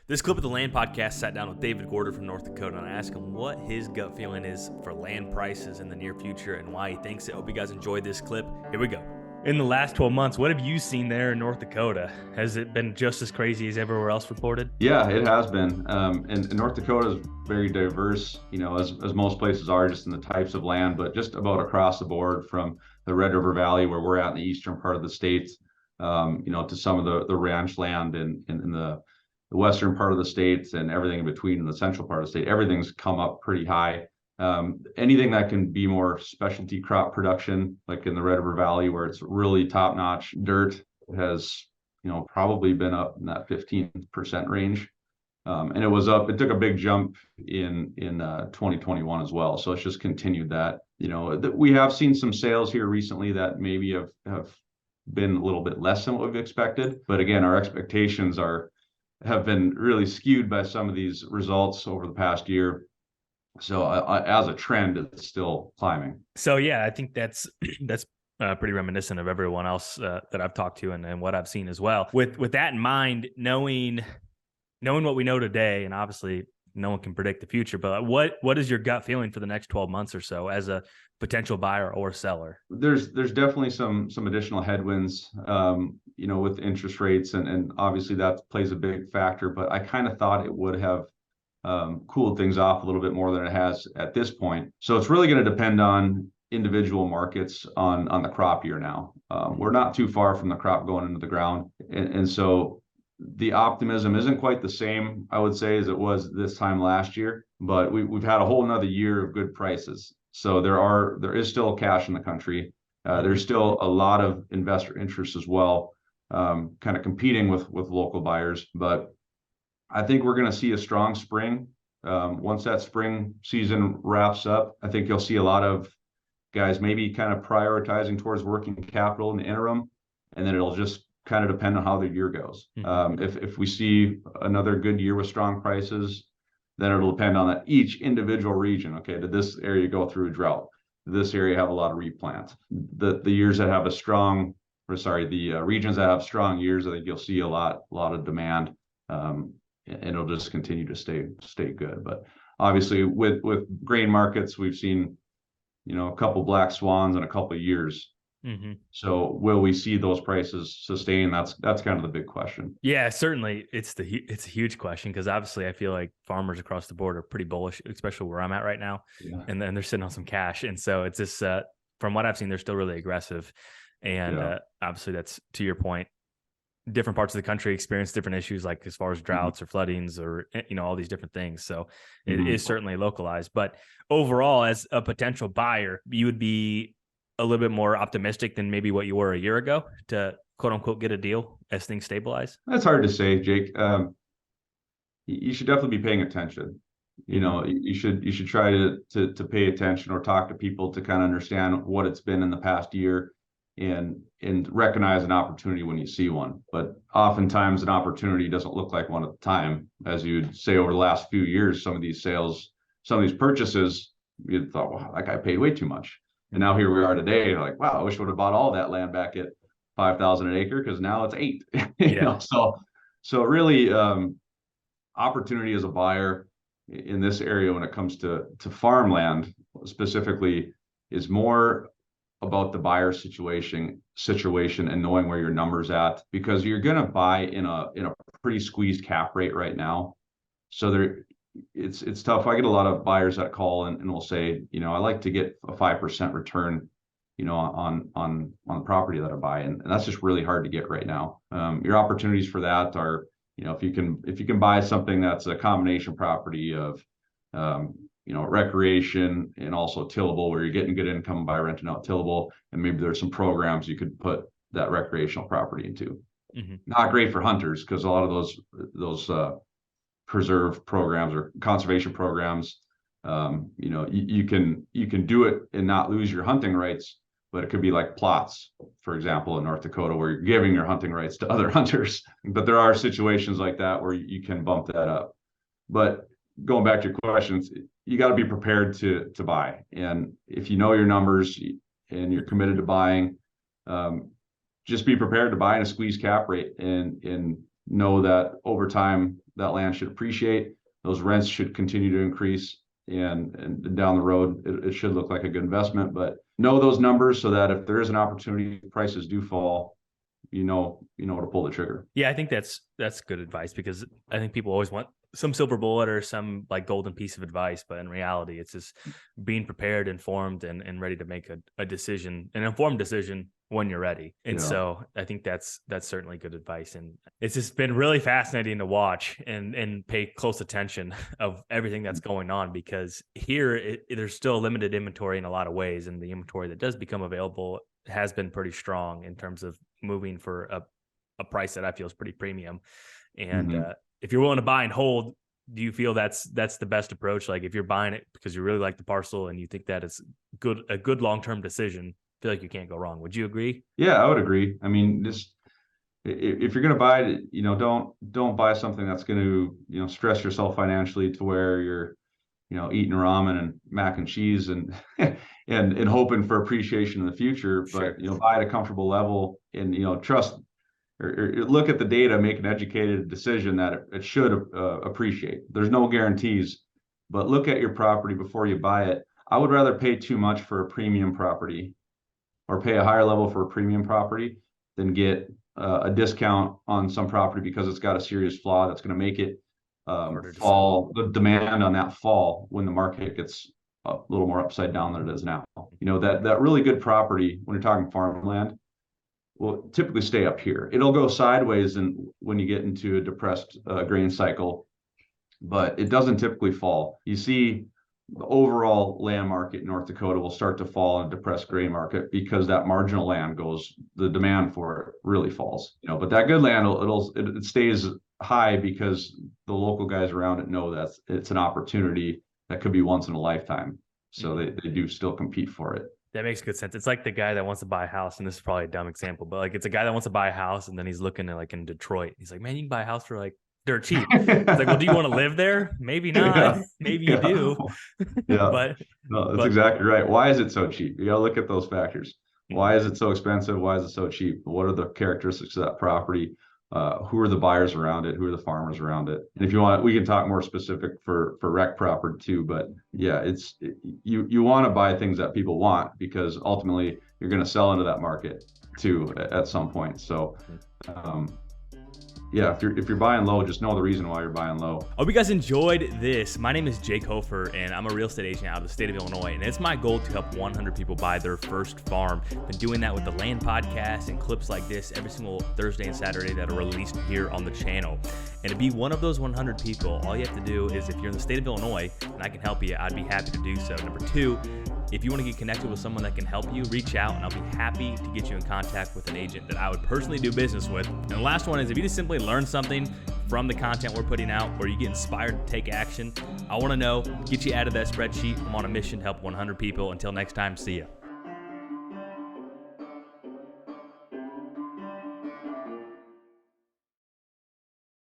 This clip of the Land Podcast sat down with David Gorder from North Dakota, and I asked him what his gut feeling is for land prices in the near future and why he thinks it. Hope you guys enjoyed this clip. Here we go. In the last 12 months, what have you seen there in North Dakota? Has it been just as crazy as everywhere else reported? Yeah, it has been. And North Dakota is very diverse, as most places are, just in the types of land, but just about across the board from the Red River Valley, where we're at in the eastern part of the state, to some of the ranch land in the western part of the state and everything in between in the central part of the state. Everything's come up pretty high. Anything that can be more specialty crop production, like in the Red River Valley, where it's really top-notch dirt, has probably been up in that 15% range. And it took a big jump in 2021 as well. So it's just continued that. We have seen some sales here recently that maybe have been a little bit less than what we've expected. But again, our expectations have been really skewed by some of these results over the past year. So as a trend, it's still climbing. So yeah, I think that's pretty reminiscent of everyone else that I've talked to and what I've seen as well. With that in mind, knowing what we know today, and obviously no one can predict the future, but what is your gut feeling for the next 12 months or so as a potential buyer or seller? There's definitely some additional headwinds, with interest rates, and obviously that plays a big factor. But I kind of thought it would have cooled things off a little bit more than it has at this point. So it's really going to depend on individual markets on the crop year now. We're not too far from the crop going into the ground, and so the optimism isn't quite the same, I would say, as it was this time last year. But we've had a whole nother year of good prices. So there is still cash in the country. There's still a lot of investor interest as well, kind of competing with local buyers. But I think we're going to see a strong spring. Once that spring season wraps up, I think you'll see a lot of guys maybe kind of prioritizing towards working capital in the interim, and then it'll just kind of depend on how the year goes. If we see another good year with strong prices, then it'll depend on that each individual region. Okay, did this area go through a drought? Did this area have a lot of replant? The regions that have strong years, I think you'll see a lot of demand, and it'll just continue to stay good. But obviously, with grain markets, we've seen a couple black swans in a couple of years. Mm-hmm. So will we see those prices sustain? That's kind of the big question. Yeah, certainly it's a huge question, because obviously I feel like farmers across the board are pretty bullish, especially where I'm at right now. Yeah. And then they're sitting on some cash. And so it's just, from what I've seen, they're still really aggressive. And obviously that's, to your point, different parts of the country experience different issues, like as far as droughts or floodings or, all these different things. So it is certainly localized. But overall, as a potential buyer, you would be a little bit more optimistic than maybe what you were a year ago to quote unquote get a deal as things stabilize? That's hard to say, Jake. You should definitely be paying attention. You should try to pay attention or talk to people to kind of understand what it's been in the past year and recognize an opportunity when you see one. But oftentimes an opportunity doesn't look like one at the time. As you'd say, over the last few years, some of these purchases, you thought, wow, that guy paid way too much. And now here we are today, like, wow, I wish I would have bought all that land back at $5,000 an acre, because now it's $8,000. So really, opportunity as a buyer in this area when it comes to farmland specifically is more about the buyer situation and knowing where your number's at, because you're going to buy in a pretty squeezed cap rate right now. So it's tough. I get a lot of buyers that call and will say, I like to get a 5% return, on the property that I buy. And that's just really hard to get right now. Your opportunities for that are, if you can buy something that's a combination property of, recreation and also tillable, where you're getting good income by renting out tillable. And maybe there's some programs you could put that recreational property into. Mm-hmm. Not great for hunters, because a lot of those preserve programs or conservation programs, you can do it and not lose your hunting rights, but it could be like plots, for example, in North Dakota, where you're giving your hunting rights to other hunters. But there are situations like that where you can bump that up. But going back to your questions, you got to be prepared to buy. And if you know your numbers and you're committed to buying, just be prepared to buy in a squeeze cap rate and know that over time that land should appreciate. Those rents should continue to increase, and down the road, it should look like a good investment. But know those numbers so that if there is an opportunity, prices do fall, you know to pull the trigger. Yeah, I think that's good advice, because I think people always want some silver bullet or some like golden piece of advice, but in reality, it's just being prepared, informed, and ready to make a decision, an informed decision when you're ready. And so I think that's certainly good advice. And it's just been really fascinating to watch and pay close attention of everything that's going on, because here there's still limited inventory in a lot of ways. And the inventory that does become available has been pretty strong in terms of moving for a price that I feel is pretty premium. And if you're willing to buy and hold, do you feel that's the best approach? Like if you're buying it because you really like the parcel and you think that it's a good long-term decision, I feel like you can't go wrong. Would you agree? Yeah, I would agree. I mean, just if you're going to buy it, don't buy something that's going to, stress yourself financially to where you're, eating ramen and mac and cheese and and hoping for appreciation in the future. But buy at a comfortable level and trust or look at the data, make an educated decision that it should appreciate. There's no guarantees, but look at your property before you buy it. I would rather pay too much for a premium property, or pay a higher level for a premium property, than get a discount on some property because it's got a serious flaw that's going to make it fall, the demand on that fall when the market gets a little more upside down than it is now. That really good property, when you're talking farmland, will typically stay up here. It'll go sideways when you get into a depressed grain cycle, but it doesn't typically fall. You see the overall land market in North Dakota will start to fall in a depressed grain market because that marginal land the demand for it really falls. But that good land, it stays high because the local guys around it know that it's an opportunity that could be once in a lifetime. So they do still compete for it. That makes good sense. It's like the guy that wants to buy a house, and this is probably a dumb example, but like it's a guy that wants to buy a house, and then he's looking at like in Detroit. He's like, man, you can buy a house for like dirt cheap. It's like, well, do you want to live there? Maybe not. Maybe you do. But no, that's exactly right. Why is it so cheap? You got to look at those factors. Why is it so expensive? Why is it so cheap? What are the characteristics of that property? Who are the buyers around it? Who are the farmers around it? And if you want, we can talk more specific for rec property too. But yeah, you want to buy things that people want, because ultimately you're going to sell into that market too at some point. So yeah, if you're buying low, just know the reason why you're buying low. I hope you guys enjoyed this. My name is Jake Hofer, and I'm a real estate agent out of the state of Illinois, and it's my goal to help 100 people buy their first farm. Been doing that with the Land Podcast and clips like this every single Thursday and Saturday that are released here on the channel. And to be one of those 100 people, all you have to do is, if you're in the state of Illinois and I can help you, I'd be happy to do so. Number two, if you want to get connected with someone that can help you, reach out, and I'll be happy to get you in contact with an agent that I would personally do business with. And the last one is, if you just simply learn something from the content we're putting out, or you get inspired to take action, I want to know, get you out of that spreadsheet. I'm on a mission to help 100 people. Until next time, see ya.